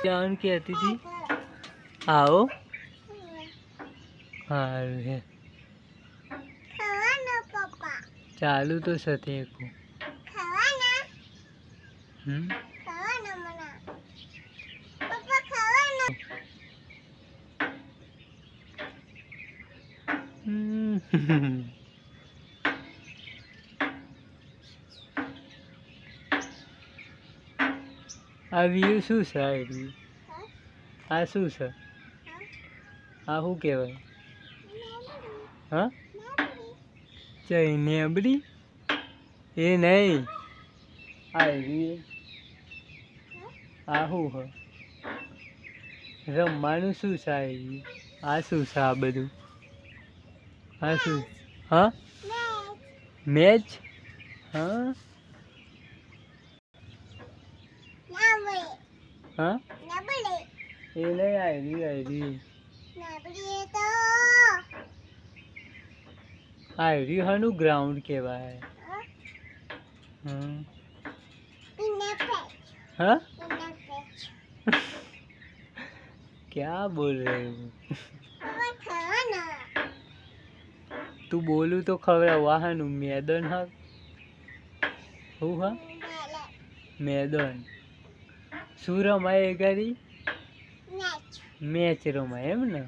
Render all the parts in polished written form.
जान कहती थी आओ हारू है चालू तो सते को अब यू शू है आ शू है आ शू कहवाय हाँ चई नेबड़ी ए नहीं आई आ शू है रमवानुं शू छे आ शू छे आ बधुं आ शू हाँ मैच हाँ हाँ ए नहीं आई हानु ग्राउंड कहवाय हाँ क्या बोल रहे हो तू बोलू तो खबर वाहन मैदान हा हूँ हा मैदान शू रमाय गाड़ी मैच रमाय एम ने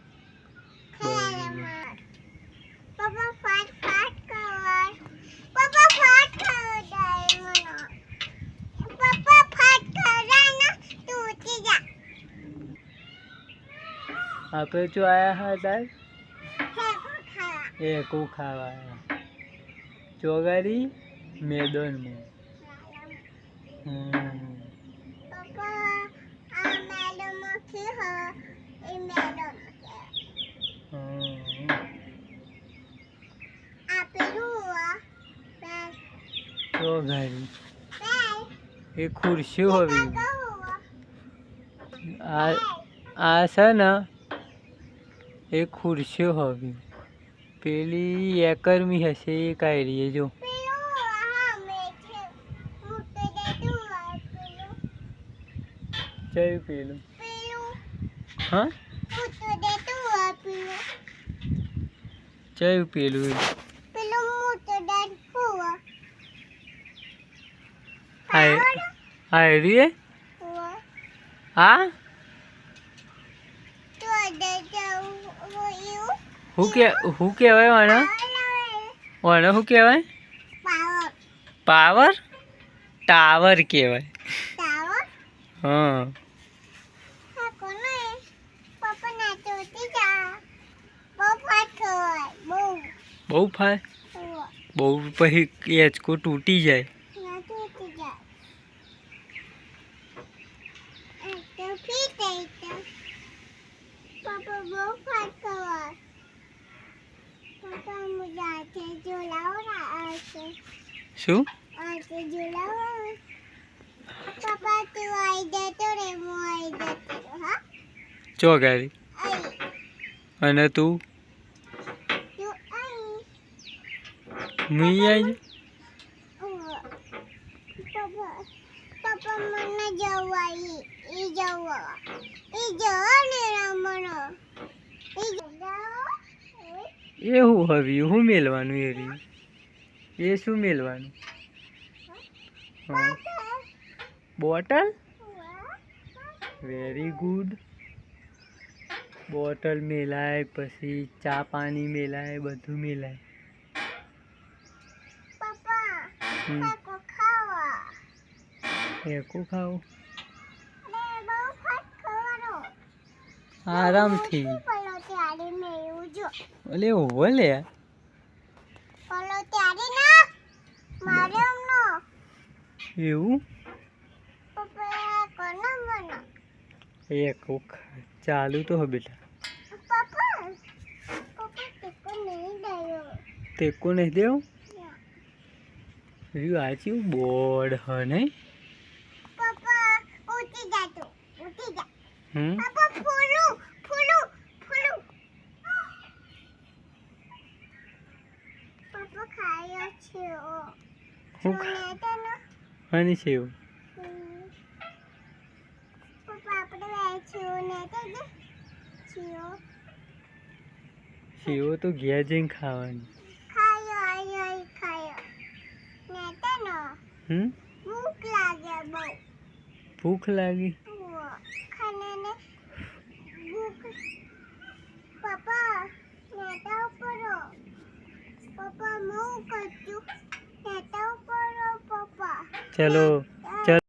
आपे जो आया है दाल को खावा चौगारी मैदान में चौगारी ये खुर्शी होवी आ છે ને એ ખુરશીઓ હોવી પેલી એકરમી હશે એ કાંઈ રહીએ જો ચયું પેલું હા ચયું પેલું આ રહીએ હા હું કહેવાય વાણા વાણા શું કહેવાય પાવર ટાવર કહેવાય હા બહુ ફાય બહુ પછી એચકો તૂટી જાય શું ચોગારી અને તું મી આવી એ હું હવે હું મેલવાનું એ રહ્યું એ શું મેલવાનું हाँ बोतल वेरी गुड बोतल मेलाय पछी चा पानी मेलाय बधु मेलाय एको खाओ आराम थी अले ओले એવું એક ચાલુ તો હે બેટા ટેકો નહીં દેવ રહ્યું આચી બોર્ડ હ નહીં હની છે એવું શીવો તો ઘેર જઈને ખાવાની. ભૂખ લાગી? ચલો